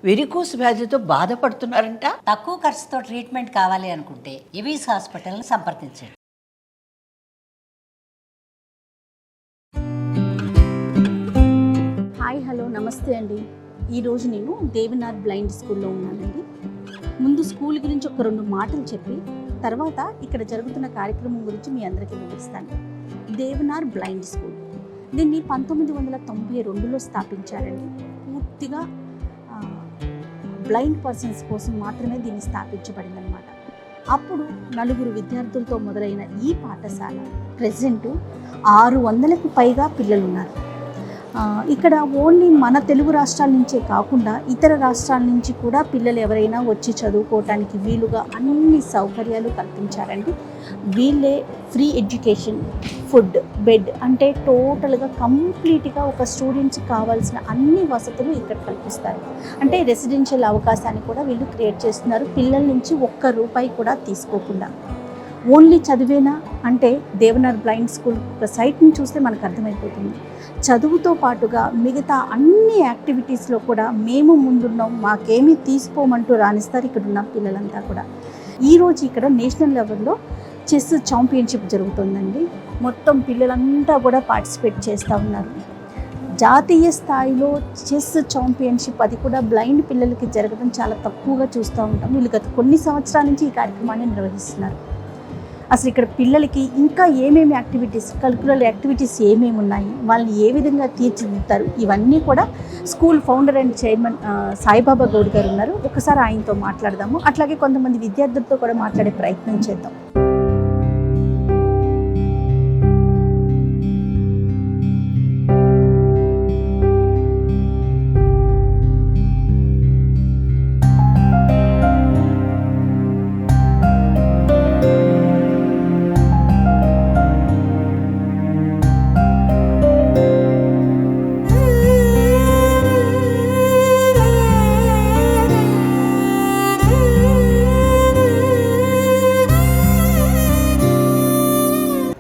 Varicose వ్యాధితో బాధపడుతున్నారంట. తక్కువ ఖర్చుతో ట్రీట్మెంట్ కావాలి అనుకుంటే ఎవిస్ హాస్పిటల్ని సంప్రదించండి. హాయ్ హలో నమస్తే అండి. ఈరోజు నేను దేవనార్ బ్లైండ్ స్కూల్లో ఉన్నానండి. ముందు స్కూల్ గురించి ఒక 2 మాటలు చెప్పి తర్వాత ఇక్కడ జరుగుతున్న కార్యక్రమం గురించి మీ అందరికీ వివరిస్తాను. దేవనార్ బ్లైండ్ స్కూల్ దీన్ని 1992లో స్థాపించారండి. పూర్తిగా బ్లైండ్ పర్సన్స్ కోసం మాత్రమే దీన్ని స్థాపించబడిందనమాట. అప్పుడు 4 విద్యార్థులతో మొదలైన ఈ పాఠశాల ప్రెజెంట్ 600కు పైగా పిల్లలు ఉన్నారు. ఇక్కడ ఓన్లీ మన తెలుగు రాష్ట్రాల నుంచే కాకుండా ఇతర రాష్ట్రాల నుంచి కూడా పిల్లలు ఎవరైనా వచ్చి చదువుకోవటానికి వీలుగా అన్ని సౌకర్యాలు కల్పించారండి. వీళ్ళే ఫ్రీ ఎడ్యుకేషన్, ఫుడ్, బెడ్ అంటే టోటల్గా కంప్లీట్గా ఒక స్టూడెంట్స్కి కావాల్సిన అన్ని వసతులు ఇక్కడ కల్పిస్తారు. అంటే రెసిడెన్షియల్ అవకాశాన్ని కూడా వీళ్ళు క్రియేట్ చేస్తున్నారు, పిల్లల నుంచి ₹1 కూడా తీసుకోకుండా. ఓన్లీ చదివేనా అంటే దేవనార్ బ్లైండ్ స్కూల్ ఒక సైట్ని చూస్తే మనకు అర్థమైపోతుంది. చదువుతో పాటుగా మిగతా అన్ని యాక్టివిటీస్లో కూడా మేము ముందున్నాం, మాకేమీ తీసుకోమంటూ రాణిస్తారు ఇక్కడ ఉన్న పిల్లలంతా కూడా. ఈరోజు ఇక్కడ నేషనల్ లెవెల్లో చెస్ ఛాంపియన్షిప్ జరుగుతుందండి. మొత్తం పిల్లలంతా కూడా పార్టిసిపేట్ చేస్తూ ఉన్నారు. జాతీయ స్థాయిలో చెస్ ఛాంపియన్షిప్ అది కూడా బ్లైండ్ పిల్లలకి జరగడం చాలా తక్కువగా చూస్తూ ఉంటాం. వీళ్ళు గత కొన్ని సంవత్సరాల నుంచి ఈ కార్యక్రమాన్ని నిర్వహిస్తున్నారు. అసలు ఇక్కడ పిల్లలకి ఇంకా ఏమేమి యాక్టివిటీస్, కరిక్యులర్ యాక్టివిటీస్ ఏమేమి ఉన్నాయి, వాళ్ళని ఏ విధంగా తీర్చిదిద్దుతారు, ఇవన్నీ కూడా school founder and chairman Saibaba Goud గారు ఉన్నారు. ఒకసారి ఆయనతో మాట్లాడదాము. అట్లాగే కొంతమంది విద్యార్థులతో కూడా మాట్లాడే ప్రయత్నం చేద్దాం.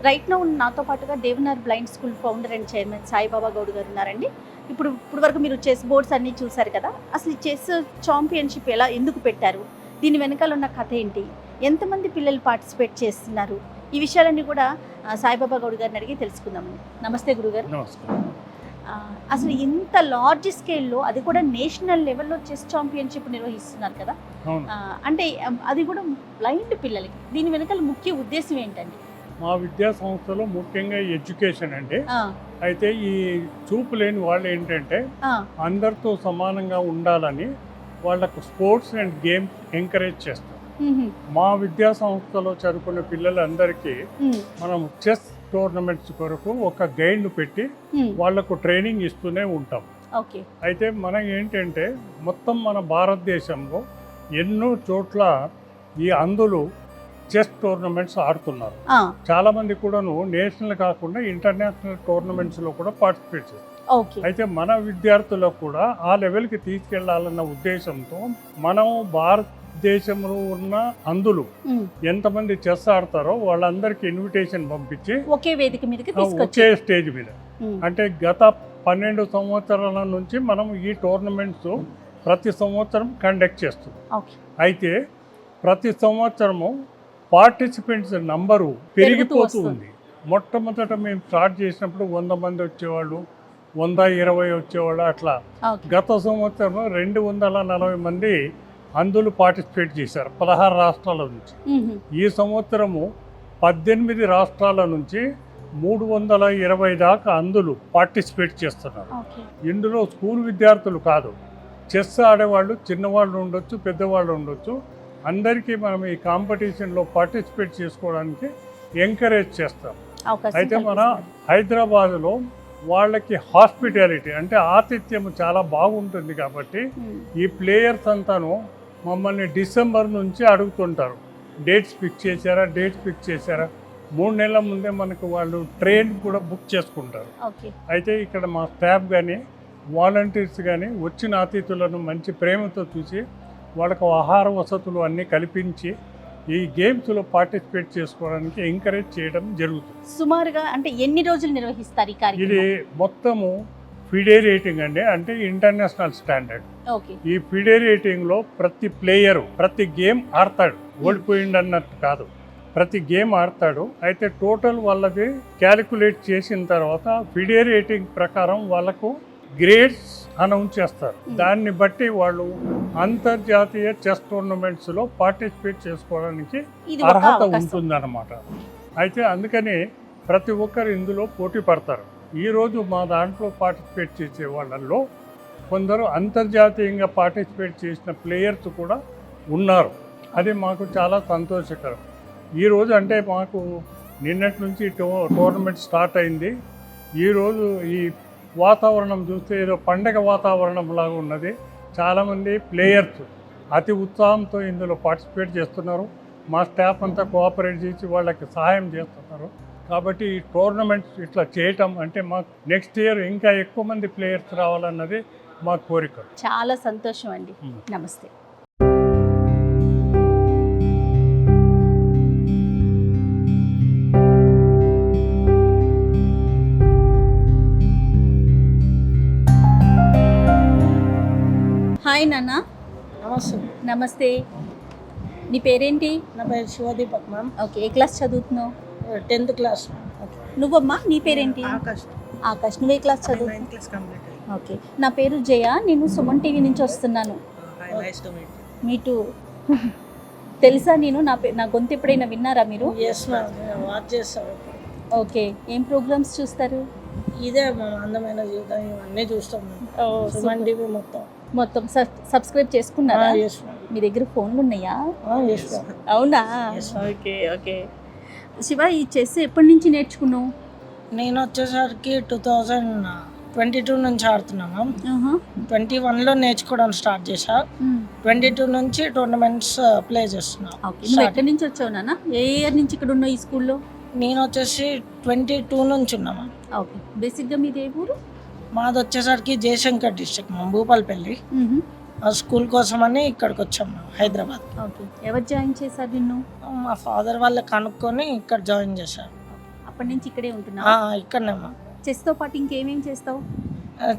రైట్ నౌ నాతో పాటుగా Devnar blind school founder and chairman Saibaba Goud గారు ఉన్నారండి. ఇప్పుడు వరకు మీరు చెస్ బోర్డ్స్ అన్నీ చూసారు కదా. అసలు ఈ చెస్ ఛాంపియన్షిప్ ఎందుకు పెట్టారు, దీని వెనకాల ఉన్న కథ ఏంటి, ఎంతమంది పిల్లలు పార్టిసిపేట్ చేస్తున్నారు, ఈ విషయాలన్నీ కూడా సాయిబాబా గౌడ్ గారిని అడిగి తెలుసుకుందాము. నమస్తే గురుగారు. నమస్కారం. అసలు ఇంత లార్జ్ స్కేల్లో అది కూడా నేషనల్ లెవెల్లో చెస్ ఛాంపియన్షిప్ నిర్వహిస్తున్నారు కదా, అంటే అది కూడా బ్లైండ్ పిల్లలకి, దీని వెనకాల ముఖ్య ఉద్దేశం ఏంటండి? మా విద్యా సంస్థలో ముఖ్యంగా ఎడ్యుకేషన్ అండి. అయితే ఈ చూపు లేని వాళ్ళు ఏంటంటే అందరితో సమానంగా ఉండాలని వాళ్ళకు స్పోర్ట్స్ అండ్ గేమ్స్ ఎంకరేజ్ చేస్తాం. మా విద్యా సంస్థలో చదువుకున్న పిల్లలందరికీ మనం చెస్ టోర్నమెంట్స్ కొరకు ఒక గైడ్ను పెట్టి వాళ్లకు ట్రైనింగ్ ఇస్తూనే ఉంటాం. అయితే మనం ఏంటంటే మొత్తం మన భారతదేశంలో ఎన్నో చోట్ల ఈ అంధులు చెస్ టోర్నమెంట్స్ ఆడుతున్నారు. చాలా మంది కూడాను నేషనల్ కాకుండా ఇంటర్నేషనల్ టోర్నమెంట్స్ లో కూడా పార్టిసిపేట్ చేస్తారు. అయితే మన విద్యార్థులకు కూడా ఆ లెవెల్కి తీసుకెళ్లాలన్న ఉద్దేశంతో మనం భారతదేశంలో ఉన్న అంధులు ఎంతమంది చెస్ ఆడతారో వాళ్ళందరికీ ఇన్విటేషన్ పంపించి ఒకే వేదిక మీద, ఒకే స్టేజ్ మీద, అంటే గత 12 సంవత్సరాల నుంచి మనం ఈ టోర్నమెంట్స్ ప్రతి సంవత్సరం కండక్ట్ చేస్తున్నాం. అయితే ప్రతి సంవత్సరము పార్టిసిపెంట్స్ నంబరు పెరిగిపోతుంది. మొట్టమొదట మేము స్టార్ట్ చేసినప్పుడు 100 మంది వచ్చేవాళ్ళు, 120 వచ్చేవాళ్ళు. అట్లా గత సంవత్సరం 240 మంది అంధులు పార్టిసిపేట్ చేశారు 16 రాష్ట్రాల నుంచి. ఈ సంవత్సరము 18 రాష్ట్రాల నుంచి 320 దాకా అంధులు పార్టిసిపేట్ చేస్తున్నారు. ఇందులో స్కూల్ విద్యార్థులు కాదు, చెస్ ఆడేవాళ్ళు చిన్నవాళ్ళు ఉండొచ్చు, పెద్దవాళ్ళు ఉండొచ్చు. అందరికీ మనం ఈ కాంపిటీషన్లో పార్టిసిపేట్ చేసుకోవడానికి ఎంకరేజ్ చేస్తాం. అయితే మన హైదరాబాద్లో వాళ్ళకి హాస్పిటాలిటీ అంటే ఆతిథ్యం చాలా బాగుంటుంది కాబట్టి ఈ ప్లేయర్స్ అంతాను మమ్మల్ని డిసెంబర్ నుంచి అడుగుతుంటారు, డేట్స్ ఫిక్స్ చేశారా 3 నెలల ముందే మనకు వాళ్ళు ట్రైన్ కూడా బుక్ చేసుకుంటారు. అయితే ఇక్కడ మా స్టాఫ్ కానీ వాలంటీర్స్ కానీ వచ్చిన అతిథులను మంచి ప్రేమతో చూసి వాళ్ళకు ఆహార వసతులు అన్నీ కల్పించి ఈ గేమ్స్లో పార్టిసిపేట్ చేసుకోవడానికి ఎంకరేజ్ చేయడం జరుగుతుంది. సుమారుగా అంటే ఎన్ని రోజులు నిర్వహిస్తారు ఈ కార్యక్రమం? ఇది మొత్తము ఫిడే రేటింగ్ అండి, అంటే ఇంటర్నేషనల్ స్టాండర్డ్. ఓకే. ఈ ఫిడే రేటింగ్లో ప్రతి ప్లేయరు ప్రతి గేమ్ ఆడతాడు, ఓడిపోయింది అన్నట్టు కాదు, ప్రతి గేమ్ ఆడతాడు. అయితే టోటల్ వాళ్ళది క్యాలిక్యులేట్ చేసిన తర్వాత ఫిడే రేటింగ్ ప్రకారం వాళ్ళకు గ్రేడ్స్ అనౌన్స్ చేస్తారు. దాన్ని బట్టి వాళ్ళు అంతర్జాతీయ చెస్ టోర్నమెంట్స్లో పార్టిసిపేట్ చేసుకోవడానికి అర్హత ఉంటుందన్నమాట. అయితే అందుకని ప్రతి ఒక్కరు ఇందులో పోటీ పడతారు. ఈరోజు మా దాంట్లో పార్టిసిపేట్ చేసే వాళ్ళల్లో కొందరు అంతర్జాతీయంగా పార్టిసిపేట్ చేసిన ప్లేయర్స్ కూడా ఉన్నారు. అది మాకు చాలా సంతోషకరం. ఈరోజు అంటే మాకు నిన్నటి నుంచి టోర్నమెంట్ స్టార్ట్ అయింది. ఈరోజు ఈ వాతావరణం చూస్తే ఏదో పండగ వాతావరణం లాగా ఉన్నది. చాలామంది ప్లేయర్స్ అతి ఉత్సాహంతో ఇందులో పార్టిసిపేట్ చేస్తున్నారు. మా స్టాఫ్ అంతా కోఆపరేట్ చేసి వాళ్ళకి సహాయం చేస్తున్నారు. కాబట్టి ఈ టోర్నమెంట్స్ ఇట్లా చేయటం అంటే మాకు నెక్స్ట్ ఇయర్ ఇంకా ఎక్కువ మంది ప్లేయర్స్ రావాలన్నది మా కోరిక. చాలా సంతోషం అండి. నమస్తే. హాయ్ నాన్న. నమస్తే. నమస్తే. నీ పేరేంటి? నా పేరు శివదీపక్ మ్యామ్. ఓకే. ఏ క్లాస్ చదువుతున్నావు? 10th class. నువ్వమ్మా నీ పేరేంటి? ఆకాష్. ఆకాష్. నువ్వే క్లాస్ చదువు? 9th class complete. ఓకే. నా పేరు జయ. నేను సుమన్ టీవీ నుంచి వస్తున్నాను. Nice to meet. Me too. తెలుసా నేను నా గొంతు ఎప్పుడైనా విన్నారా మీరు? ఎస్ మ్యామ్, వాచ్ చేస్తాను. ఓకే. ఏం ప్రోగ్రామ్స్ చూస్తారు? ఇదే మ్యామ్, అందమైన జీవితం ఇవన్నీ చూస్తాం మేము. సుమన్ టీవీ మొత్తం సబ్స్క్రైబ్ చేసుకున్నారా? Yes ma'am. మీ దగ్గర ఫోన్లు ఉన్నాయా? Yes ma'am. అవునా? ఓకే. ఓకే. శివ, ఈ చెస్ ఎప్పటి నుంచి నేర్చుకున్నావు? నేను వచ్చేసరికి 2022 నుంచి ఆడుతున్నా మ్యామ్. 21లో నేర్చుకోవడం స్టార్ట్ చేశా. 22 నుంచి టోర్నమెంట్స్ ప్లే చేస్తున్నా. ఓకే. నువ్వు ఎక్కడి నుంచి వచ్చావు నాన్న? ఏ ఇయర్ నుంచి ఇక్కడ ఉన్నావు ఈ స్కూల్లో? నేను వచ్చేసి 22 నుంచి ఉన్నా మ్యామ్. ఓకే. బేసిక్గా మీది ఏ ఊరు? మాది వచ్చేసరికి జయశంకర్ డిస్ట్రిక్ట్ మ్యామ్, భూపాలపల్లి. ఆ స్కూల్ కోసమని ఇక్కడికి వచ్చాం మ్యామ్, హైదరాబాద్. ఓకే. ఎవరు జాయిన్ చేశారు నిన్ను? మా ఫాదర్ వాళ్ళకి కనుక్కొని ఇక్కడ జాయిన్ చేశారు. అప్పటి నుంచి ఇక్కడే ఉంటున్నావా? ఇక్కడనే మ్యామ్. చెస్తో పాటు ఇంకేమేం చేస్తావు?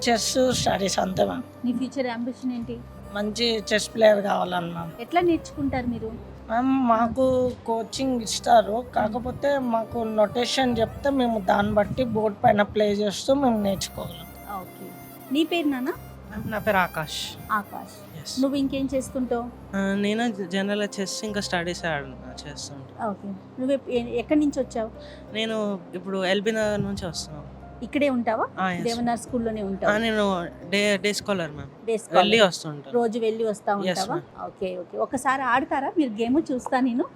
చెస్ స్టడీస్ అంతే మ్యామ్. నీ ఫ్యూచర్ అంబిషన్ ఏంటి? మంచి చెస్ ప్లేయర్ కావాలని మ్యామ్. ఎట్లా నేర్చుకుంటారు మీరు? మ్యామ్ మాకు కోచింగ్ ఇస్తారు, కాకపోతే మాకు నొటేషన్ చెప్తే మేము దాన్ని బట్టి బోర్డ్ పైన ప్లే చేస్తూ మేము నేర్చుకోగలం. ఓకే. నీ పేరు నాన్న? నా పేరు ఆకాష్. ఆకాష్. నువ్వు ఇంకేం చేస్తుంటావు? నేను జనరల్గా చెస్ ఇంకా స్టడీస్ చేస్తుంటాను. ఓకే. నువ్వు ఎక్కడి నుంచి వచ్చావు? నేను ఇప్పుడు ఎల్బీ నగర్ నుంచి వస్తున్నాను. ఇక్కడే ఉంటావా? దేవనార్ స్కూల్లోనే ఉంటావా? నేను డే స్కాలర్ మ్యామ్. వెళ్ళి వస్తుంటాను. రోజు వెళ్ళి వస్తా ఉంటావా? ఓకే. ఓకే. ఒకసారి ఆడతారా మీరు గేమ్? చూస్తా నేను.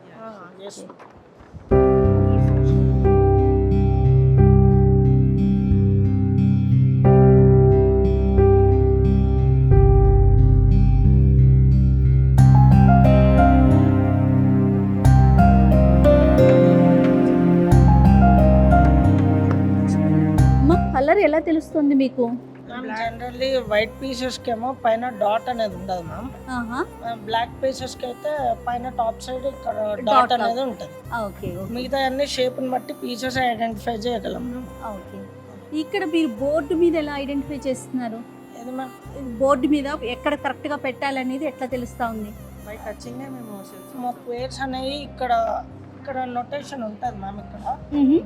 కలర్ ఎలా తెలుస్తుంది మీకు? జనరల్లీ వైట్ పీసెస్ కి ఏమో పైన డాట్ అనేది ఉండదు మ్యామ్. బ్లాక్ పీసెస్ కి అయితే పైన టాప్ సైడ్ ఇక్కడ డాట్ అనేది ఉంటుంది. మిగతా అన్ని షేప్ ని బట్టి పీసెస్ ఐడెంటిఫై చేయగలం మ్యామ్. ఓకే. ఇక్కడ మీరు బోర్డు మీద ఎలా ఐడెంటిఫై చేస్తున్నారు? ఏది మ్యామ్? బోర్డు మీద ఎక్కడ కరెక్ట్ గా పెట్టాలనేది ఎట్లా తెలుస్తా ఉంది? బై టచింగ్ మేము మా పేర్స్ అనేవి ఇక్కడ నొటేషన్ ఉంటుంది మ్యామ్. ఇక్కడ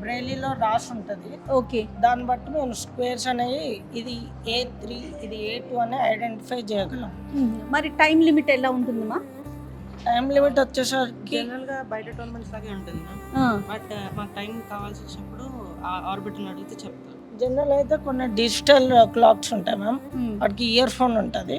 బ్రెయిలీలో రాసి ఉంటుంది. ఓకే. దాన్ని బట్టి మేము స్క్వేర్స్ అనేవి ఇది A3 ఇది A2 అని ఐడెంటిఫై చేయగలం. మరి టైం లిమిట్ ఎలా ఉంటుందమ్మా? టైం లిమిట్ వచ్చేసరికి జనరల్గా బయట టోర్నమెంట్స్ లాగే ఉంటుంది బట్ మాకు టైం కావాల్సి వచ్చినప్పుడు ఆర్బిటర్ని అడిగితే చెప్తారు. జనరల్ అయితే కొన్ని డిజిటల్ క్లాక్స్ ఉంటాయి మ్యామ్. వాటికి ఇయర్ ఫోన్ ఉంటుంది.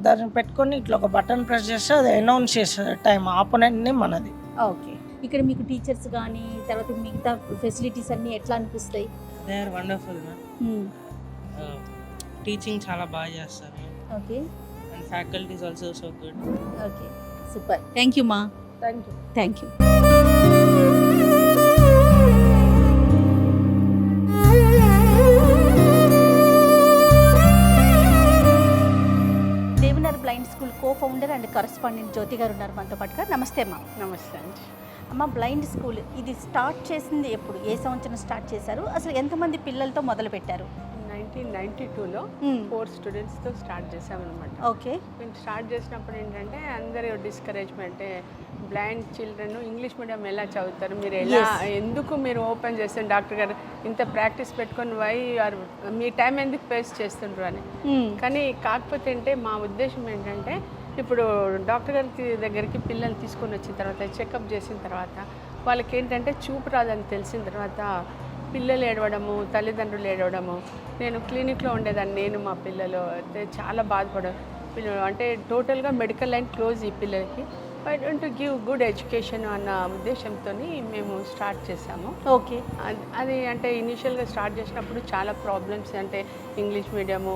దాన్ని పెట్టుకొని ఇట్లా ఒక బటన్ ప్రెస్ చేస్తే అది అనౌన్స్ చేస్తుంది టైం, ఆపోనెంట్ని మనది. ఓకే. ఇక్కడ మీకు టీచర్స్ కానీ తర్వాత మిగతా ఫెసిలిటీస్ అన్నీ ఎట్లా అనిపిస్తాయి? They are wonderful ma'am. Teaching చాలా బాగా చేస్తారు. Okay. And faculties also so good. Okay. Super. Thank you మా. Thank you. Thank you. Devnar blind school co-founder and correspondent Jyothi గారు ఉన్నారు మనతో పాటుగా. నమస్తే అమ్మా. నమస్తే అండి. అమ్మ, బ్లైండ్ స్కూల్ ఇది స్టార్ట్ చేసింది ఎప్పుడు? ఏ సంవత్సరం స్టార్ట్ చేశారు? అసలు ఎంతమంది పిల్లలతో మొదలు పెట్టారు? 1992లో 4 స్టూడెంట్స్తో స్టార్ట్ చేసామన్నమాట. ఓకే. మేము స్టార్ట్ చేసినప్పుడు ఏంటంటే అందరూ discouragement, blind children English medium ఎలా చదువుతారు, మీరు ఎలా ఎందుకు మీరు ఓపెన్ చేస్తారు డాక్టర్ గారు, ఇంత ప్రాక్టీస్ పెట్టుకొని వై ఆర్ మీ టైం ఎందుకు వేస్ట్ చేస్తుండ్రు అని. కానీ కాకపోతే అంటే మా ఉద్దేశం ఏంటంటే ఇప్పుడు డాక్టర్ గారి దగ్గరికి పిల్లలు తీసుకొని వచ్చిన తర్వాత చెకప్ చేసిన తర్వాత వాళ్ళకి ఏంటంటే చూపు రాదని తెలిసిన తర్వాత పిల్లలు ఏడవడము, తల్లిదండ్రులు ఏడవడము. నేను క్లినిక్లో ఉండేదాన్ని, నేను మా పిల్లలు అయితే చాలా పిల్లలు అంటే టోటల్గా మెడికల్ లైన్ క్లోజ్ ఈ పిల్లలకి. I don't give good education అన్న ఉద్దేశంతో మేము స్టార్ట్ చేసాము. ఓకే. అది అంటే ఇనీషియల్గా స్టార్ట్ చేసినప్పుడు చాలా ప్రాబ్లమ్స్, అంటే ఇంగ్లీష్ మీడియము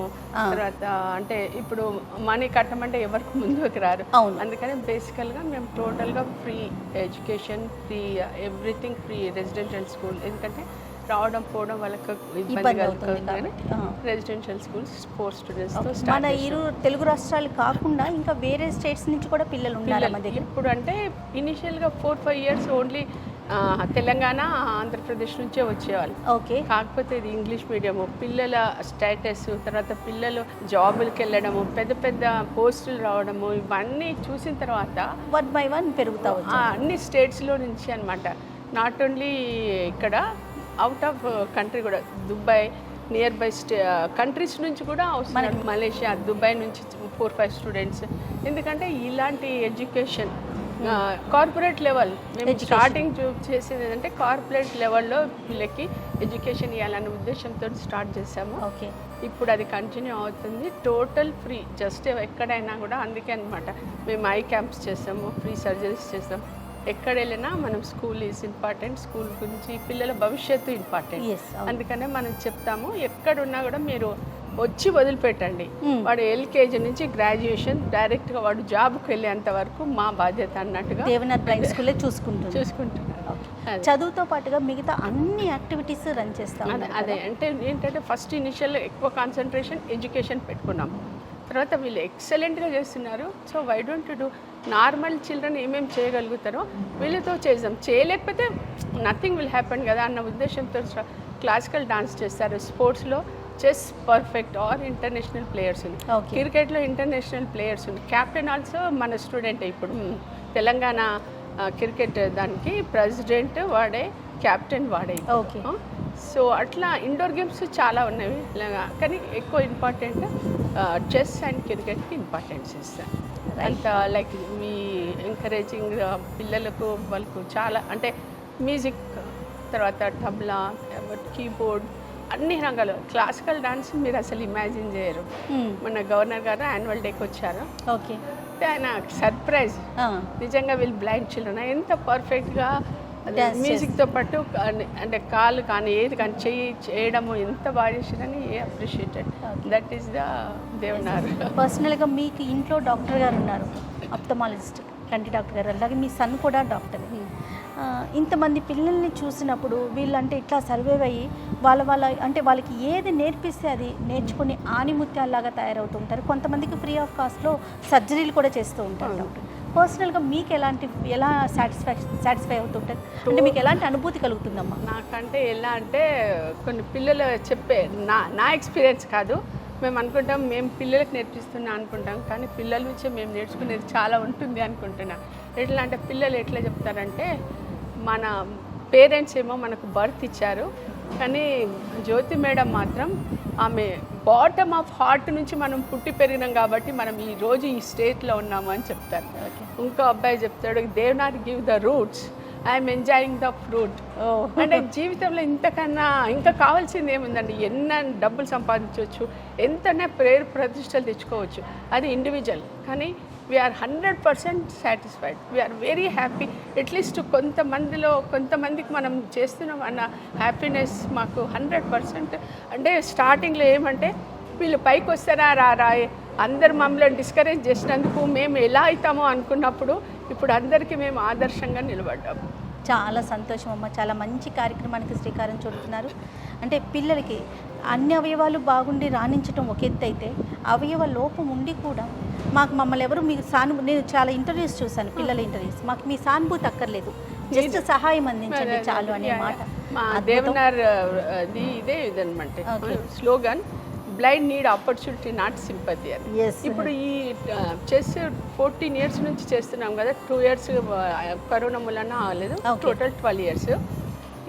తర్వాత అంటే ఇప్పుడు మనీ కట్టమంటే ఎవరికి ముందుకు రారు. అందుకని బేసికల్గా మేము టోటల్గా free education, free everything, free residential school. ఎందుకంటే రావడం పోవడం వాళ్ళకి ఇబ్బంది కలుగుతుంది. రెసిడెన్షియల్ స్కూల్స్ 4 స్టూడెంట్స్తో మన తెలుగు రాష్ట్రాలు కాకుండా ఇంకా వేరే స్టేట్స్ నుంచి కూడా పిల్లలు ఉన్నారు మన దగ్గర. ఇప్పుడు అంటే ఇనిషియల్గా 4-5 ఇయర్స్ ఓన్లీ తెలంగాణ, ఆంధ్రప్రదేశ్ నుంచే వచ్చేవాళ్ళు. ఓకే. కాకపోతే ఇది ఇంగ్లీష్ మీడియము, పిల్లల స్టేటస్, తర్వాత పిల్లలు జాబులకి వెళ్ళడము, పెద్ద పెద్ద పోస్టులు రావడము, ఇవన్నీ చూసిన తర్వాత 1 by 1 పెరుగుతా అన్ని స్టేట్స్లో నుంచి అనమాట. నాట్ ఓన్లీ ఇక్కడ, అవుట్ ఆఫ్ కంట్రీ కూడా, దుబాయ్ నియర్ బై కంట్రీస్ నుంచి కూడా వస్తున్నారు. మలేషియా, దుబాయ్ నుంచి 4-5 స్టూడెంట్స్. ఎందుకంటే ఇలాంటి ఎడ్యుకేషన్ కార్పొరేట్ లెవెల్ మేము స్టార్టింగ్ చేసేది ఏంటంటే కార్పొరేట్ లెవెల్లో పిల్లలకి ఎడ్యుకేషన్ ఇవ్వాలనే ఉద్దేశంతో స్టార్ట్ చేసాము. ఓకే. ఇప్పుడు అది కంటిన్యూ అవుతుంది, టోటల్ ఫ్రీ, జస్ట్ ఎక్కడైనా కూడా. అందుకే అనమాట మేము ఐ క్యాంప్స్ చేస్తాము, ఫ్రీ సర్జరీస్ చేస్తాం. ఎక్కడ వెళ్ళినా మనం స్కూల్ ఈజ్ ఇంపార్టెంట్, స్కూల్ గురించి పిల్లల భవిష్యత్తు ఇంపార్టెంట్. అందుకనే మనం చెప్తాము ఎక్కడున్నా కూడా మీరు వచ్చి వదిలిపెట్టండి. వాడు ఎల్కేజీ నుంచి గ్రాడ్యుయేషన్ డైరెక్ట్గా వాడు జాబ్కి వెళ్ళేంత వరకు మా బాధ్యత అన్నట్టుగా దేవనాథ్ బ్లైండ్ స్కూలే చూసుకుంటున్నారు. చదువుతో పాటుగా మిగతా అన్ని యాక్టివిటీస్ రన్ చేస్తాం. అదే అంటే ఏంటంటే ఫస్ట్ ఇనిషియల్ ఎక్కువ కాన్సన్ట్రేషన్ ఎడ్యుకేషన్ పెట్టుకున్నాం, తర్వాత వీళ్ళు ఎక్సలెంట్గా చేస్తున్నారు. So why don't do normal children ఏమేమి చేయగలుగుతారో వీళ్ళతో చేద్దాం, చేయలేకపోతే నథింగ్ విల్ హ్యాపెన్ కదా అన్న ఉద్దేశంతో క్లాసికల్ డాన్స్ చేస్తారు. స్పోర్ట్స్లో chess perfect or international players ఉంది, క్రికెట్లో ఇంటర్నేషనల్ ప్లేయర్స్ ఉంది. క్యాప్టెన్ ఆల్సో మన స్టూడెంట్. ఇప్పుడు తెలంగాణ క్రికెట్ దానికి ప్రెసిడెంట్ వాడే, క్యాప్టెన్ వాడే. ఓకే. సో అట్లా ఇండోర్ గేమ్స్ చాలా ఉన్నవి, కానీ ఎక్కువ ఇంపార్టెంట్ చెస్ అండ్ క్రికెట్కి ఇంపార్టెన్స్ ఇస్తాను. అంత లైక్ మీ ఎంకరేజింగ్ పిల్లలకు వాళ్ళకు చాలా అంటే మ్యూజిక్, తర్వాత తబలా, కీబోర్డ్, అన్ని రంగాలు. క్లాసికల్ డాన్స్ మీరు అసలు ఇమాజిన్ చేయరు. మన గవర్నర్ గారు యాన్యువల్ డేకి వచ్చారు. ఓకే. ఆయన సర్ప్రైజ్, నిజంగా వీళ్ళు బ్లైండ్ చిల్డ్రన్ ఎంత పర్ఫెక్ట్గా మ్యూజిక్తో పాటు అంటే కాళ్ళు కానీ ఏది కానీ చేయడము ఎంత బాగా చేసారని appreciated. That is the Devnar. పర్సనల్గా మీకు ఇంట్లో డాక్టర్ గారు ఉన్నారు, ఆప్థమాలజిస్ట్, కంటి డాక్టర్ గారు, అలాగే మీ సన్ కూడా డాక్టర్. ఇంతమంది పిల్లల్ని చూసినప్పుడు వీళ్ళంటే ఇట్లా సర్వైవ్ అయ్యి వాళ్ళ అంటే వాళ్ళకి ఏది నేర్పిస్తే అది నేర్చుకుని ఆనిముత్యాల్లాగా తయారవుతుంటారు. కొంతమందికి ఫ్రీ ఆఫ్ కాస్ట్లో సర్జరీలు కూడా చేస్తూ ఉంటారు డాక్టర్. పర్సనల్గా మీకు ఎలా సాటిస్ఫై అవుతుంటారు, అంటే మీకు ఎలాంటి అనుభూతి కలుగుతుందమ్మా? నాకంటే ఎలా అంటే కొన్ని పిల్లలు చెప్పే నా ఎక్స్పీరియన్స్ కాదు, మేము అనుకుంటాం మేము పిల్లలకు నేర్పిస్తున్నాం అనుకుంటాం, కానీ పిల్లల నుంచే మేము నేర్చుకునేది చాలా ఉంటుంది అనుకుంటున్నాం. ఎట్లా అంటే పిల్లలు ఎట్లా చెప్తారంటే మన పేరెంట్స్ ఏమో మనకు బర్త్ ఇచ్చారు, కానీ జ్యోతి మేడం మాత్రం ఆమె బాటమ్ ఆఫ్ హార్ట్ నుంచి మనం పుట్టి పెరిగినాం కాబట్టి మనం ఈరోజు ఈ స్టేట్లో ఉన్నాము అని చెప్తారు. ఇంకో అబ్బాయి చెప్తాడు, Devanath give the roots, I'm enjoying the fruit. అంటే జీవితంలో ఇంతకన్నా ఇంకా కావాల్సింది ఏముందండి? ఎన్న డబ్బులు సంపాదించవచ్చు, ఎంతనే పేరు ప్రతిష్టలు తెచ్చుకోవచ్చు, అది ఇండివిజువల్. కానీ we are 100% satisfied, we are very happy. At least కొంతమందికి మనం చేస్తున్నాం అన్న హ్యాపీనెస్ మాకు 100%. అంటే స్టార్టింగ్లో ఏమంటే వీళ్ళు పైకి వస్తారా రా అందరు మమ్మల్ని డిస్కరేజ్ చేసినందుకు మేము ఎలా అవుతామో అనుకున్నప్పుడు ఇప్పుడు అందరికీ మేము ఆదర్శంగా నిలబడ్డాం. చాలా సంతోషం అమ్మ, చాలా మంచి కార్యక్రమానికి శ్రీకారం చుడుతున్నారు. అంటే పిల్లలకి అన్ని అవయవాలు బాగుండి రాణించడం ఒక ఎత్తు అయితే, అవయవ లోపం ఉండి కూడా మమ్మల్ని ఎవరు మీకు నేను చాలా ఇంటర్వ్యూస్ చూశాను, పిల్లల ఇంటర్వ్యూస్, మాకు మీ సానుభూతి అక్కర్లేదు, జస్ట్ సహాయం అందించండి చాలు అనే మాట. మా దేవనార్ ఇదే ఇదనమాట slogan, blind need opportunity not sympathy అని. Yes. ఇప్పుడు ఈ చెస్ 14 years నుంచి చేస్తున్నాం కదా, 2 years కరోనా మూలన అవ్వలేదు, టోటల్ 12 years.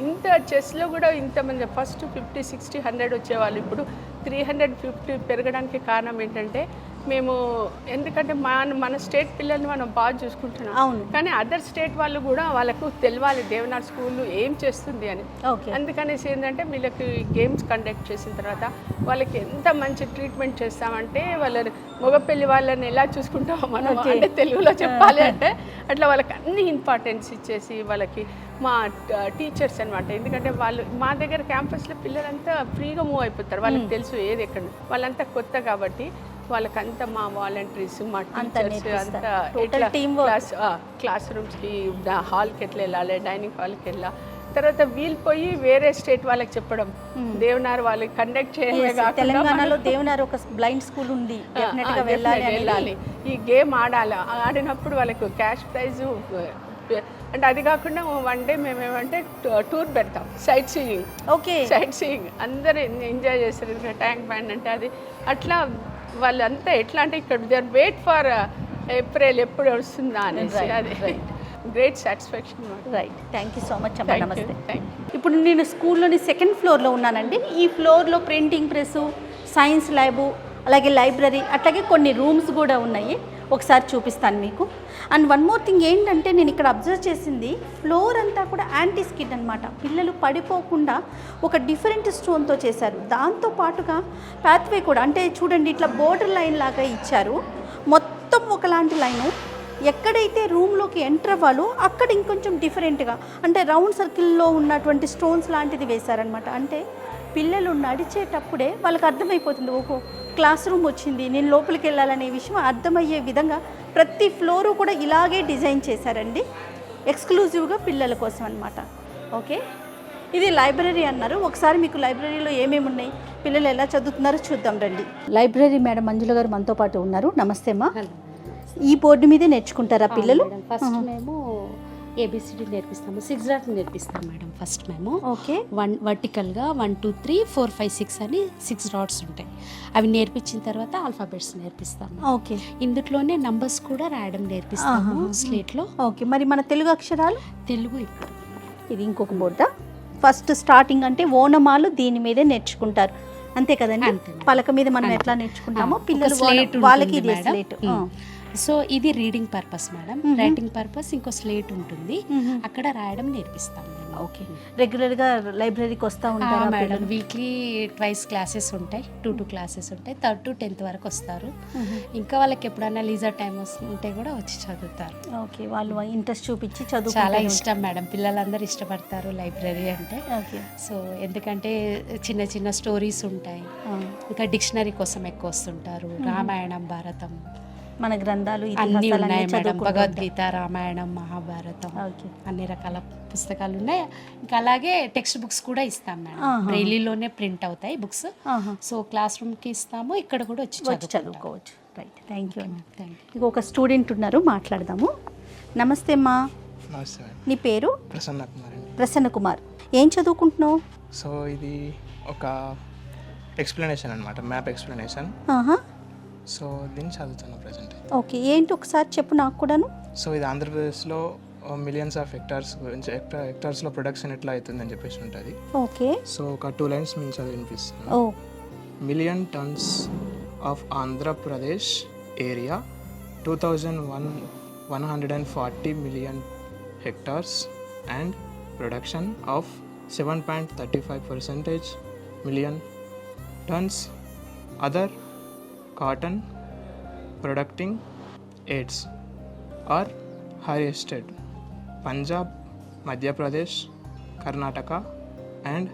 ఇంత చెస్లో కూడా ఇంతమంది ఫస్ట్ 50, 60, 100 వచ్చేవాళ్ళు, ఇప్పుడు 350 పెరగడానికి కారణం ఏంటంటే మేము ఎందుకంటే మన స్టేట్ పిల్లల్ని మనం బాగా చూసుకుంటున్నాం. అవును. కానీ అదర్ స్టేట్ వాళ్ళు కూడా వాళ్ళకు తెలియాలి దేవనాథ్ స్కూల్ ఏం చేస్తుంది అని. ఓకే. అందుకనేసి ఏంటంటే వీళ్ళకి గేమ్స్ కండక్ట్ చేసిన తర్వాత వాళ్ళకి ఎంత మంచి ట్రీట్మెంట్ చేస్తామంటే వాళ్ళ మగపెళ్లి వాళ్ళని ఎలా చూసుకుంటామో మనం అంటే తెలుగులో చెప్పాలి అంటే అట్లా వాళ్ళకి అన్ని ఇంపార్టెన్స్ ఇచ్చేసి వాళ్ళకి మా టీచర్స్ అనమాట. ఎందుకంటే వాళ్ళు మా దగ్గర క్యాంపస్లో పిల్లలంతా ఫ్రీగా మూవ్ అయిపోతారు, వాళ్ళకి తెలుసు ఏది ఎక్కడ, వాళ్ళంతా కొత్త కాబట్టి వాళ్ళకంతా మా వాలంటీర్స్ మా టీచర్స్ అంతా ఎట్లా క్లాస్ రూమ్స్కి హాల్కి ఎట్లా వెళ్ళాలి, డైనింగ్ హాల్కి వెళ్ళాలి, తర్వాత వీళ్ళు పోయి వేరే స్టేట్ వాళ్ళకి చెప్పడం, దేవనార్ వాళ్ళకి కండక్ట్ చేయడమే కాకుండా తెలంగాణలో దేవనార్ ఒక బ్లైండ్ స్కూల్ ఉంది, డెఫినెట్ గా వెళ్ళాలి, ఈ గేమ్ ఆడాలి. ఆడినప్పుడు వాళ్ళకు క్యాష్ ప్రైజ్ అంటే అది కాకుండా వన్ డే మేమేమంటే టూర్ పెడతాం, sight seeing. Okay. Sight seeing అందరూ ఎంజాయ్ చేస్తారు. ట్యాంక్ బ్యాండ్ అంటే అది అట్లా వాళ్ళంతా ఎట్లా అంటే ఇక్కడ దేర్ వెయిట్ ఫర్ ఏప్రిల్ ఎప్పుడు వస్తుందా అనేసి, అది great satisfaction. Right, thank you so much అమ్మ. నమస్తే. Thank you. ఇప్పుడు నేను స్కూల్లోని 2nd ఫ్లోర్లో ఉన్నానండి. ఈ ఫ్లోర్లో ప్రింటింగ్ ప్రెస్, సైన్స్ ల్యాబు, అలాగే లైబ్రరీ, అట్లాగే కొన్ని రూమ్స్ కూడా ఉన్నాయి. ఒకసారి చూపిస్తాను మీకు. అండ్ వన్ మోర్ థింగ్ ఏంటంటే నేను ఇక్కడ అబ్జర్వ్ చేసింది ఫ్లోర్ అంతా కూడా యాంటీ స్కిడ్ అనమాట. పిల్లలు పడిపోకుండా ఒక డిఫరెంట్ స్టోన్తో చేశారు. దాంతో పాటుగా పాత్వే కూడా అంటే చూడండి ఇట్లా బోర్డర్ లైన్ లాగా ఇచ్చారు, మొత్తం ఒకలాంటి లైను. ఎక్కడైతే రూమ్లోకి ఎంటర్ అవ్వాలో అక్కడ ఇంకొంచెం డిఫరెంట్గా అంటే రౌండ్ సర్కిల్లో ఉన్నటువంటి స్టోన్స్ లాంటిది వేశారనమాట. అంటే పిల్లలు నడిచేటప్పుడే వాళ్ళకి అర్థమైపోతుంది, ఓహో క్లాస్ రూమ్ వచ్చింది, నేను లోపలికి వెళ్ళాలనే విషయం అర్థమయ్యే విధంగా ప్రతి ఫ్లోరు కూడా ఇలాగే డిజైన్ చేశారండి, ఎక్స్క్లూజివ్గా పిల్లల కోసం అనమాట. ఓకే, ఇది లైబ్రరీ అన్నారు. ఒకసారి మీకు లైబ్రరీలో ఏమేమి ఉన్నాయి, పిల్లలు ఎలా చదువుతున్నారో చూద్దాం రండి. లైబ్రరీ మేడం మంజుల గారు మనతో పాటు ఉన్నారు. నమస్తే అమ్మా. ఈ బోర్డు మీదే నేర్చుకుంటారా పిల్లలు? ఫస్ట్ మేము ఏబిసిడి నేర్పిస్తాము, 6 డాట్ నేర్పిస్తాం మేడం. ఫస్ట్ మేము ఓకే 1 వర్టికల్గా 1 2 3 4 5 6 అని 6 డాట్స్ ఉంటాయి. అవి నేర్పించిన తర్వాత ఆల్ఫాబెట్స్ నేర్పిస్తాము. ఓకే, ఇందులోనే నంబర్స్ కూడా రాయడం నేర్పిస్తాము స్లేట్లో. ఓకే, మరి మన తెలుగు అక్షరాలు? తెలుగు ఇప్పుడు ఇది ఇంకొక బోర్డా. ఫస్ట్ స్టార్టింగ్ అంటే ఓనమాలు దీని మీదే నేర్చుకుంటారు అంతే కదండి? పలక మీద మనం ఎట్లా నేర్చుకుంటామో పిల్లలు వాళ్ళకి ఇది స్లేట్. సో ఇది reading purpose madam. Writing purpose ఇంకో స్లేట్ ఉంటుంది, అక్కడ రాయడం నేర్పిస్తాం. ఓకే, రెగ్యులర్గా లైబ్రరీకి వస్తూ ఉంటారా మేడం? వీక్లీ 2 క్లాసెస్ ఉంటాయి, 2 క్లాసెస్ ఉంటాయి. 3rd to 10th వరకు వస్తారు. ఇంకా వాళ్ళకి ఎప్పుడైనా లీజర్ టైం ఉంటే కూడా వచ్చి చదువుతారు. ఓకే, వాళ్ళు ఇంట్రెస్ట్ చూపించి చదువు చాలా ఇష్టం మేడం, పిల్లలందరూ ఇష్టపడతారు లైబ్రరీ అంటే. ఓకే, సో ఎందుకంటే చిన్న చిన్న స్టోరీస్ ఉంటాయి, ఇంకా డిక్షనరీ కోసం ఎక్కువ వస్తుంటారు. రామాయణం, భారతం మన గ్రంథాలు అన్నీ ఉన్నాయి మేడం. భగవద్గీత, రామాయణం, మహాభారతం అన్ని రకాల పుస్తకాలు ఉన్నాయి. ఇంకా అలాగే టెక్స్ట్ బుక్స్ కూడా ఇస్తాం మేడం. బ్రెయిలీలోనే ప్రింట్ అవుతాయి బుక్స్. సో క్లాస్ రూమ్కి ఇస్తాము, ఇక్కడ కూడా వచ్చి చదువుకోవచ్చు. Right, thank you. ఇంకొక స్టూడెంట్ ఉన్నారు, మాట్లాడదాము. నమస్తే అమ్మా. నమస్తే. నీ పేరు? ప్రసన్న కుమార్. ప్రసన్న కుమార్, ఏం చదువుకుంటున్నావు? సో ఇది ఒక ఎక్స్ప్లెనేషన్ అనమాట, మ్యాప్ ఎక్స్ప్లెనేషన్. సో దీన్ని చదువుతాను ప్రజెంట్. ఓకే, ఏంటి ఒకసారి చెప్పు నాకు కూడాను. సో ఇది ఆంధ్రప్రదేశ్లో మిలియన్స్ ఆఫ్ హెక్టార్స్ గురించి, హెక్టార్స్లో ప్రొడక్షన్ ఎట్లా అవుతుందని చెప్పేసి ఉంటుంది. ఓకే, సో ఒక 2 lines మేము చదివి వినిపిస్తాను. Million tons of Andhra Pradesh area 2140 million hectares and production of 7.35% million tons. Other cotton producing aids are harvested Punjab, Madhya Pradesh, Karnataka and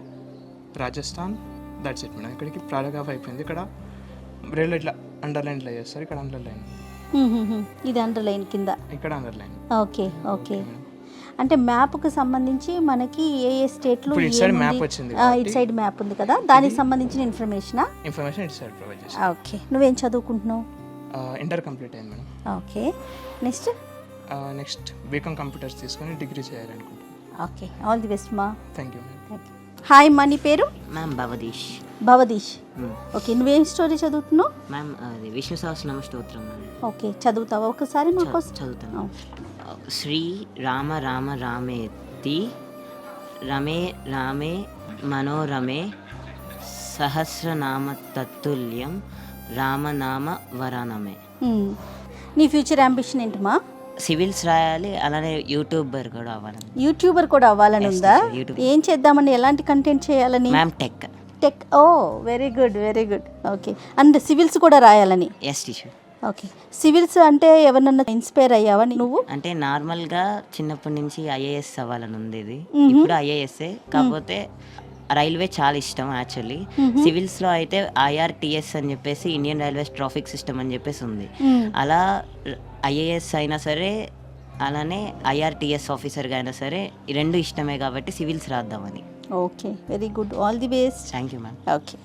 Rajasthan. That's it madam. ఇక్కడికి పారాగ్రాఫ్ అయిపోయింది. ఇక్కడ రెండు ఇట్లా అండర్లైన్లో చేస్తారు, ఇక్కడ అండర్లైన్, ఇది అండర్లైన్ కింద, ఇక్కడ అండర్లైన్. ఓకే ఓకే, అంటే మ్యాప్కి సంబంధించి మనకి ఏ ఏ స్టేట్లో ఇటు సైడ్ మ్యాప్ వచ్చింది, ఇటు సైడ్ మ్యాప్ ఉంది కదా, దానికి సంబంధించిన ఇన్ఫర్మేషన్ ఇటు సైడ్ ప్రొవైడ్ చేస్తాం. ఓకే, నువ్వేం చదువుకుంటున్నావు? ఇంటర్ కంప్లీట్ అయింది madam. Okay, next BCom computers తీసుకొని డిగ్రీ చేయాలనుకుంటున్నాను. ఓకే, ఆల్ ది బెస్ట్ మా. Thank you madam. హాయ్ అమ్మా, నీ పేరు? మ్యామ్ భవదీష్. భవదీష్. ఓకే, నువ్వేం స్టోరీ చదువుతున్నావు? మ్యామ్ అది విష్ణు సహస్రనామ స్తోత్రం మ్యామ్. ఓకే, చదువుతావా ఒకసారి మాకోసం? చదువుతాను. శ్రీ రామ రామ రామేతి రమే రామే మనోరమే సహస్రనామ తత్తుల్యం రామనామ వరానమే. నీ ఫ్యూచర్ అంబిషన్ ఏంటమ్మా? సివిల్స్ రాయాలి, అలానే యూట్యూబర్ కూడా అవ్వాలని. యూట్యూబర్ కూడా అవ్వాలని ఉందా? YouTube. ఏం చేద్దామని, ఎలాంటి కంటెంట్ చేయాలని? Ma'am tech. Tech. Oh very good, very good. Okay, and civils కూడా రాయాలని? Yes teacher. ఓకే, సివిల్స్ అంటే ఎవరన్నా ఇన్స్పైర్ అయ్యావా నువ్వు? అంటే నార్మల్గా చిన్నప్పటి నుంచి ఐఏఎస్ అవ్వాలని ఉండేది. ఇప్పుడు ఐఏఎస్ఏ, కాకపోతే రైల్వే చాలా ఇష్టం యాక్చువల్లీ. సివిల్స్లో అయితే IRTS అని చెప్పేసి ఇండియన్ రైల్వేస్ ట్రాఫిక్ సిస్టమ్ అని చెప్పేసి ఉంది. అలా IAS అయినా సరే, అలానే IRTS ఆఫీసర్గా అయినా సరే, ఈ రెండు ఇష్టమే కాబట్టి సివిల్స్ రాద్దామని. Okay, very good, all the best. Thank you ma'am. Okay,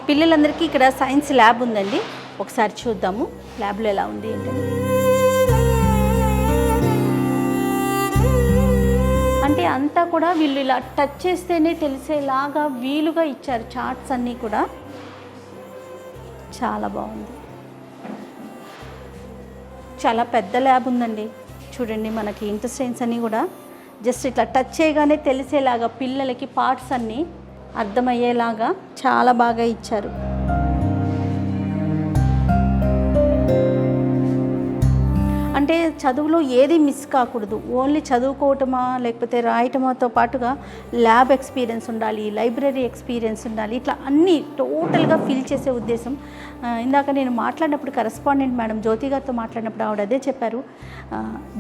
పిల్లలందరికీ ఇక్కడ సైన్స్ ల్యాబ్ ఉందండి, ఒకసారి చూద్దాము ల్యాబ్లో ఎలా ఉంది ఏంటని. అంటే అంతా కూడా వీళ్ళు ఇలా టచ్ చేస్తేనే తెలిసేలాగా వీలుగా ఇచ్చారు చార్ట్స్ అన్నీ కూడా. చాలా బాగుంది, చాలా పెద్ద ల్యాబ్ ఉందండి. చూడండి, మనకి ఇంటెస్టైన్స్ అన్నీ కూడా జస్ట్ ఇట్లా టచ్ చేయగానే తెలిసేలాగా పిల్లలకి పార్ట్స్ అన్నీ అర్థమయ్యేలాగా చాలా బాగా ఇచ్చారు. అంటే చదువులో ఏది మిస్ కాకూడదు, ఓన్లీ చదువుకోవటమా లేకపోతే రాయటమాతో పాటుగా ల్యాబ్ ఎక్స్పీరియన్స్ ఉండాలి, లైబ్రరీ ఎక్స్పీరియన్స్ ఉండాలి, ఇట్లా అన్నీ టోటల్గా ఫిల్ చేసే ఉద్దేశం. ఇందాక నేను మాట్లాడినప్పుడు కరెస్పాండెంట్ మేడం జ్యోతి గారితో మాట్లాడినప్పుడు ఆవిడ అదే చెప్పారు,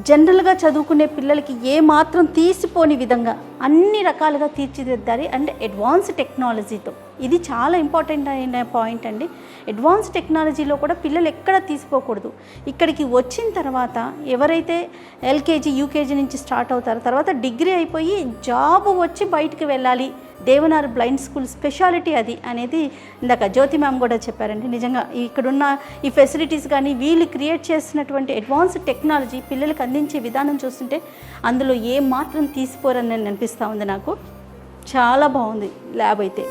జనరల్గా చదువుకునే పిల్లలకి ఏ మాత్రం తీసిపోని విధంగా అన్ని రకాలుగా తీర్చిదిద్దాలి, అండ్ అడ్వాన్స్ టెక్నాలజీతో. ఇది చాలా ఇంపార్టెంట్ అయిన పాయింట్ అండి. అడ్వాన్స్ టెక్నాలజీలో కూడా పిల్లలు ఎక్కడ తీసిపోకూడదు. ఇక్కడికి వచ్చిన తర్వాత ఎవరైతే LKG UKG నుంచి స్టార్ట్ అవుతారో, తర్వాత డిగ్రీ అయిపోయి జాబ్ వచ్చి బయటికి వెళ్ళాలి, దేవనార్ బ్లైండ్ స్కూల్ స్పెషాలిటీ అది అనేది ఇందాక జ్యోతి మ్యామ్ కూడా చెప్పారండి. నిజంగా ఇక్కడున్న ఈ ఫెసిలిటీస్ కానీ వీళ్ళు క్రియేట్ చేసినటువంటి అడ్వాన్స్ టెక్నాలజీ పిల్లలకు అందించే విధానం చూస్తుంటే అందులో ఏ మాత్రం తీసిపోరని అనిపిస్తూ ఉంది నాకు. చాలా బాగుంది ల్యాబ్ అయితే.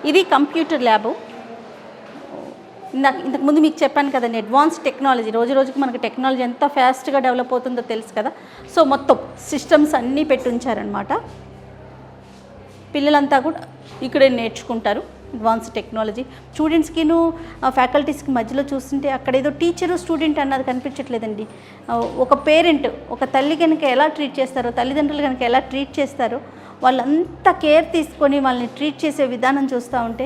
ఇది కంప్యూటర్ ల్యాబు. ఇంతకుముందు మీకు చెప్పాను కదండి, అడ్వాన్స్ టెక్నాలజీ. రోజు రోజుకి మనకి టెక్నాలజీ ఎంత ఫాస్ట్గా డెవలప్ అవుతుందో తెలుసు కదా. సో మొత్తం సిస్టమ్స్ అన్నీ పెట్టి ఉంచారనమాట. పిల్లలంతా కూడా ఇక్కడే నేర్చుకుంటారు అడ్వాన్స్ టెక్నాలజీ. స్టూడెంట్స్కిను ఫ్యాకల్టీస్కి మధ్యలో చూస్తుంటే అక్కడ ఏదో టీచరు స్టూడెంట్ అన్నది కనిపించట్లేదండి. ఒక పేరెంట్, ఒక తల్లి కనుక ఎలా ట్రీట్ చేస్తారో, తల్లిదండ్రులు కనుక ఎలా ట్రీట్ చేస్తారో, వాళ్ళంతా కేర్ తీసుకొని వాళ్ళని ట్రీట్ చేసే విధానం చూస్తూ ఉంటే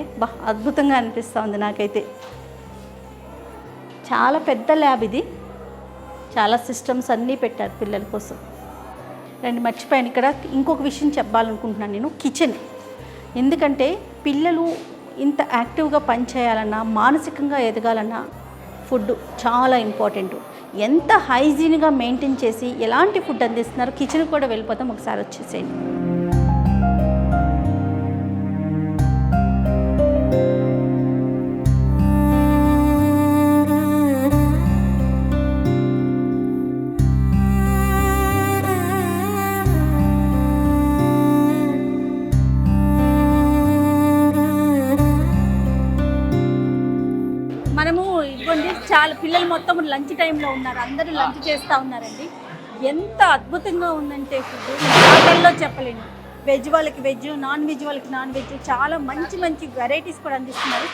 అద్భుతంగా అనిపిస్తూ ఉంది నాకైతే. చాలా పెద్ద ల్యాబ్ ఇది, చాలా సిస్టమ్స్ అన్నీ పెట్టారు పిల్లల కోసం. రండి, మర్చిపోయాను ఇక్కడ ఇంకొక విషయం చెప్పాలనుకుంటున్నాను నేను, కిచెన్. ఎందుకంటే పిల్లలు ఇంత యాక్టివ్గా పనిచేయాలన్నా, మానసికంగా ఎదగాలన్నా ఫుడ్ చాలా ఇంపార్టెంట్. ఎంత హైజీన్గా మెయింటైన్ చేసి ఎలాంటి ఫుడ్ అందిస్తున్నారు, కిచెన్కి కూడా వెళ్ళిపోతాం, ఒకసారి వచ్చేసేయండి. చాలా పిల్లలు మొత్తం లంచ్ టైంలో ఉన్నారు, అందరూ లంచ్ చేస్తూ ఉన్నారండి. ఎంత అద్భుతంగా ఉందంటే ఫుడ్ మాటల్లో చెప్పలేను. వెజ్ వాళ్ళకి వెజ్, నాన్ వెజ్ వాళ్ళకి నాన్ వెజ్, చాలా మంచి మంచి వెరైటీస్ కూడా అందిస్తున్నారు.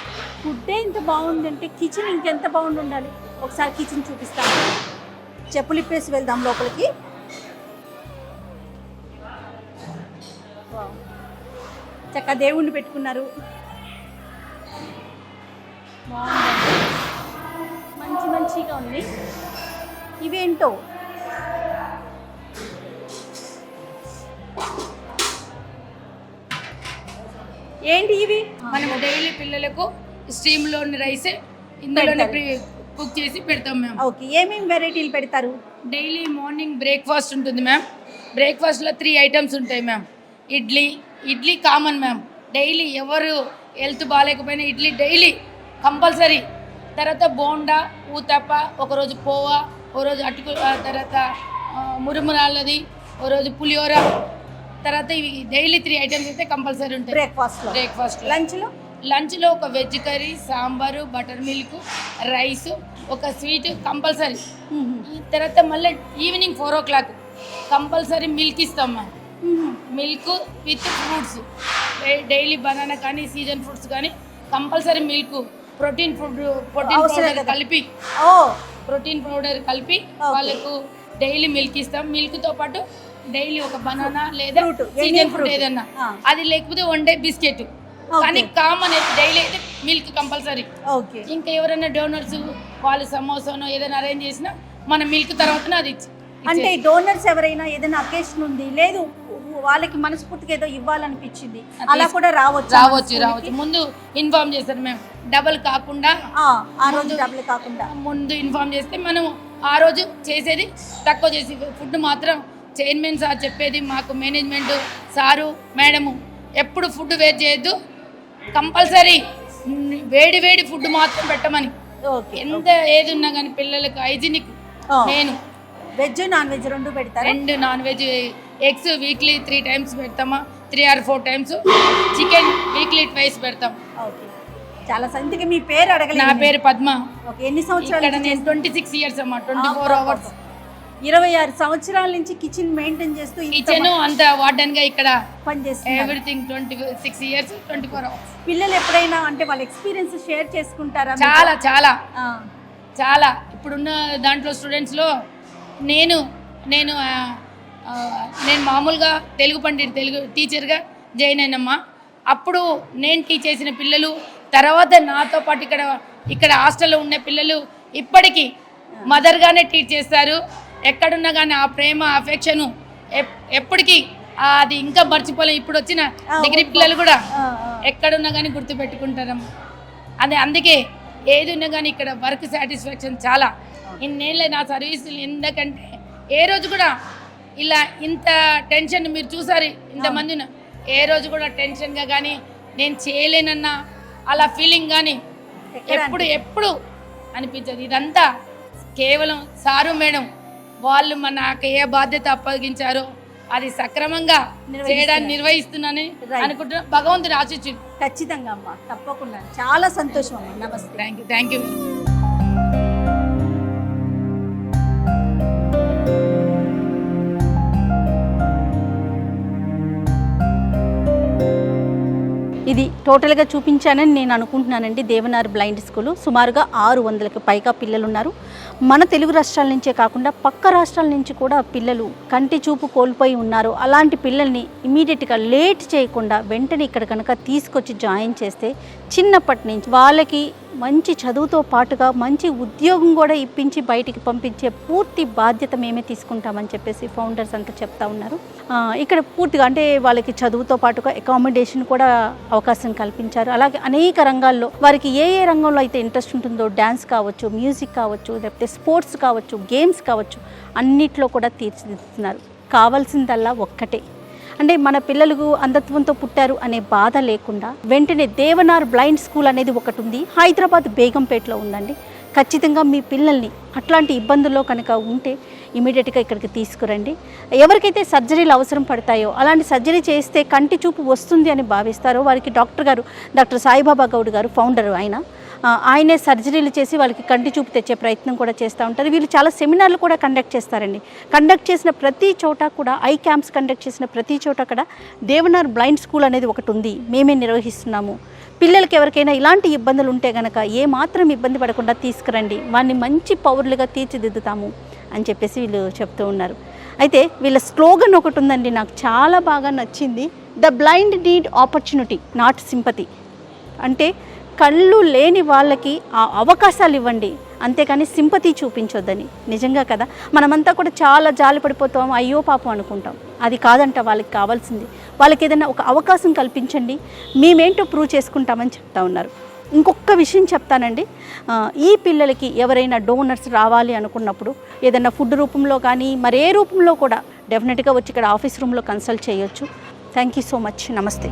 ఫుడ్డే ఇంత బాగుందంటే కిచెన్ ఇంకెంత బాగుండి ఉండాలి. ఒకసారి కిచెన్ చూపిస్తాను, చెప్పులు ఇప్పేసి వెళ్దాం లోపలికి. చక్కగా దేవుణ్ణి పెట్టుకున్నారు, బాగుందండి, మంచి మంచిగా ఉంది. ఇవేంటో ఏంటి ఇవి? మనం డైలీ పిల్లలకు స్టీమ్లోని రైస్ ఇందులోనే కుక్ చేసి పెడతాం మ్యామ్. ఓకే, ఏమేమి వెరైటీలు పెడతారు? డైలీ మార్నింగ్ బ్రేక్ఫాస్ట్ ఉంటుంది మ్యామ్. బ్రేక్ఫాస్ట్లో 3 ఐటమ్స్ ఉంటాయి ma'am. Idli common ma'am. Daily ఎవరు హెల్త్ బాగాలేకపోయినా ఇడ్లీ డైలీ కంపల్సరీ. తర్వాత బోండా, ఊతప్ప, ఒకరోజు పోవా, ఒకరోజు అటుకు, తర్వాత మురుమురాళ్ళది, ఒకరోజు పులిహోర, తర్వాత ఇవి డైలీ 3 ఐటమ్స్ అయితే కంపల్సరీ ఉంటాయి బ్రేక్ఫాస్ట్. లంచ్లో ఒక veg curry, sambar, butter milk, rice, ఒక స్వీట్ కంపల్సరీ. తర్వాత మళ్ళీ ఈవినింగ్ 4 o'clock కంపల్సరీ మిల్క్ ఇస్తాం ma'am. Milk with fruits, daily banana కానీ సీజన్ ఫ్రూట్స్ కానీ కంపల్సరీ మిల్క్, ప్రోటీన్ పౌడర్ కలిపి వాళ్ళకు డైలీ మిల్క్ ఇస్తాం. మిల్క్తో పాటు డైలీ ఒక బనానా లేదా సీజన్ ఫ్రూట్ ఏదన్నా, అది లేకపోతే 1 day బిస్కెట్. కానీ కామన్ అయితే డైలీ అయితే మిల్క్ కంపల్సరీ. ఇంకా ఎవరైనా డోనర్స్ వాళ్ళు సమోసానో ఏదైనా అరేంజ్ చేసినా మన మిల్క్ తర్వాతనే అది ఇచ్చి. అంటే డోనర్స్ ఎవరైనా ఏదైనా అకేషన్ ఉంది, లేదు వాళ్ళకి మనస్ఫూర్తిగా ఏదో ఇవ్వాలనిపించింది, అలా కూడా రావచ్చు. ముందు ఇన్ఫార్మ్ చేస్తారు మేము, డబల్ కాకుండా ముందు ఇన్ఫార్మ్ చేస్తే మనం ఆ రోజు చేసేది తక్కువ చేసి ఫుడ్ మాత్రం చైర్మన్ సార్ చెప్పేది మాకు, మేనేజ్మెంట్ సారు మేడము ఎప్పుడు ఫుడ్ వేస్ట్ చేయొద్దు, కంపల్సరీ వేడి ఫుడ్ మాత్రం పెట్టమని. ఎంత ఏది ఉన్నా కానీ పిల్లలకు హైజీనిక్ నేను వెజ్ నాన్ వెజ్ 2 పెడతారు. 2 non veg, eggs weekly 3 times పెడతామా, 3 or 4 times, chicken weekly 2 పెడతాం. చాలా సంతికి. మీ పేరు అడగలేదు. నా పేరు పద్మ. ఎన్ని సంవత్సరాలు? నేను 26 years అమ్మా, 24 hours. 26 సంవత్సరాల నుంచి కిచెన్ మెయింటైన్ చేస్తూ కిచెన్ అంత వార్డెన్ గా ఇక్కడ పనిచేస్తున్నారు. Everything 26 years 24 hours. పిల్లలు ఎప్పుడైనా అంటే వాళ్ళ ఎక్స్పీరియన్స్ షేర్ చేసుకుంటారా? చాలా చాలా చాలా. ఇప్పుడున్న దాంట్లో స్టూడెంట్స్లో నేను మామూలుగా తెలుగు టీచర్గా జాయిన్ అయినమ్మా. అప్పుడు నేను టీచ్ చేసిన పిల్లలు, తర్వాత నాతో పాటు ఇక్కడ హాస్టల్లో ఉన్న పిల్లలు ఇప్పటికీ మదర్గానే టీచ్ చేస్తారు. ఎక్కడున్నా కానీ ఆ ప్రేమ, అఫెక్షను ఎప్పటికీ అది ఇంకా మర్చిపోలేం. ఇప్పుడు వచ్చిన డిగ్రీ పిల్లలు కూడా ఎక్కడున్నా కానీ గుర్తుపెట్టుకుంటారమ్మా. అందుకే ఏది ఉన్నా కానీ ఇక్కడ వర్క్ సాటిస్ఫాక్షన్ చాలా. ఇన్నేళ్ళ నా సర్వీసులు, ఎందుకంటే ఏ రోజు కూడా ఇలా ఇంత టెన్షన్ మీరు చూసారు ఇంతమంది ఉన్న, ఏ రోజు కూడా టెన్షన్గా కానీ నేను చేయలేనన్నా అలా ఫీలింగ్ కానీ ఎప్పుడు అనిపించదు. ఇదంతా కేవలం సారు మేడం వాళ్ళు నాకు ఏ బాధ్యత అప్పగించారో అది సక్రమంగా చేయడానికి నిర్వహిస్తున్నానని అనుకుంటున్నా. భగవంతుని ఆశించు. ఖచ్చితంగా అమ్మా, తప్పకుండా. చాలా సంతోషం అమ్మా. నమస్తే. Thank you. ఇది టోటల్గా చూపించానని నేను అనుకుంటున్నానండి. దేవనార్ బ్లైండ్ స్కూలు సుమారుగా 600కి పైగా పిల్లలు ఉన్నారు. మన తెలుగు రాష్ట్రాల నుంచే కాకుండా పక్క రాష్ట్రాల నుంచి కూడా పిల్లలు కంటి చూపు కోల్పోయి ఉన్నారు. అలాంటి పిల్లల్ని ఇమీడియట్గా లేట్ చేయకుండా వెంటనే ఇక్కడ కనుక తీసుకొచ్చి జాయిన్ చేస్తే చిన్నప్పటి నుంచి వాళ్ళకి మంచి చదువుతో పాటుగా మంచి ఉద్యోగం కూడా ఇప్పించి బయటికి పంపించే పూర్తి బాధ్యత మేమే తీసుకుంటామని చెప్పేసి ఫౌండర్స్ అంతా చెప్తా ఉన్నారు. ఇక్కడ పూర్తిగా అంటే వాళ్ళకి చదువుతో పాటుగా అకామిడేషన్ కూడా అవకాశం కల్పించారు. అలాగే అనేక రంగాల్లో వారికి ఏ రంగంలో అయితే ఇంట్రెస్ట్ ఉంటుందో, డ్యాన్స్ కావచ్చు, మ్యూజిక్ కావచ్చు, లేకపోతే స్పోర్ట్స్ కావచ్చు, గేమ్స్ కావచ్చు, అన్నిట్లో కూడా తీర్చిదిద్దుతున్నారు. కావాల్సిందల్లా ఒక్కటే, అంటే మన పిల్లలకు అంధత్వంతో పుట్టారు అనే బాధ లేకుండా వెంటనే దేవనార్ బ్లైండ్ స్కూల్ అనేది ఒకటి ఉంది. హైదరాబాద్ బేగంపేటలో ఉందండి. ఖచ్చితంగా మీ పిల్లల్ని అట్లాంటి ఇబ్బందుల్లో కనుక ఉంటే ఇమీడియట్గా ఇక్కడికి తీసుకురండి. ఎవరికైతే సర్జరీలు అవసరం పడతాయో, అలాంటి సర్జరీ చేస్తే కంటి చూపు వస్తుంది అని భావిస్తారో వారికి డాక్టర్ సాయిబాబా గౌడ్ గారు ఫౌండర్. ఆయనే సర్జరీలు చేసి వాళ్ళకి కంటి చూపు తెచ్చే ప్రయత్నం కూడా చేస్తూ ఉంటారు. వీళ్ళు చాలా సెమినార్లు కూడా కండక్ట్ చేస్తారండి. కండక్ట్ చేసిన ప్రతి చోట కూడా, ఐ క్యాంప్స్ కండక్ట్ చేసిన ప్రతి చోట కూడా దేవనార్ బ్లైండ్ స్కూల్ అనేది ఒకటి ఉంది, మేమే నిర్వహిస్తున్నాము. పిల్లలకి ఎవరికైనా ఇలాంటి ఇబ్బందులు ఉంటే కనుక ఏమాత్రం ఇబ్బంది పడకుండా తీసుకురండి, వాడిని మంచి పౌరులుగా తీర్చిదిద్దుతాము అని చెప్పేసి వీళ్ళు చెప్తూ ఉన్నారు. అయితే వీళ్ళ స్లోగన్ ఒకటి ఉందండి, నాకు చాలా బాగా నచ్చింది. The blind need opportunity, not sympathy. అంటే కళ్ళు లేని వాళ్ళకి ఆ అవకాశాలు ఇవ్వండి, అంతేకాని సింపతి చూపించొద్దని. నిజంగా కదా, మనమంతా కూడా చాలా జాలి పడిపోతాం, అయ్యో పాపం అనుకుంటాం. అది కాదంట వాళ్ళకి కావాల్సింది. వాళ్ళకి ఏదైనా ఒక అవకాశం కల్పించండి, మేమేంటో ప్రూవ్ చేసుకుంటామని చెప్తా ఉన్నారు. ఇంకొక విషయం చెప్తానండి, ఈ పిల్లలకి ఎవరైనా డోనర్స్ రావాలి అనుకున్నప్పుడు ఏదైనా ఫుడ్ రూపంలో కానీ మరే రూపంలో కూడా డెఫినెట్గా వచ్చి ఇక్కడ ఆఫీస్ రూమ్లో కన్సల్ట్ చేయొచ్చు. Thank you so much. నమస్తే.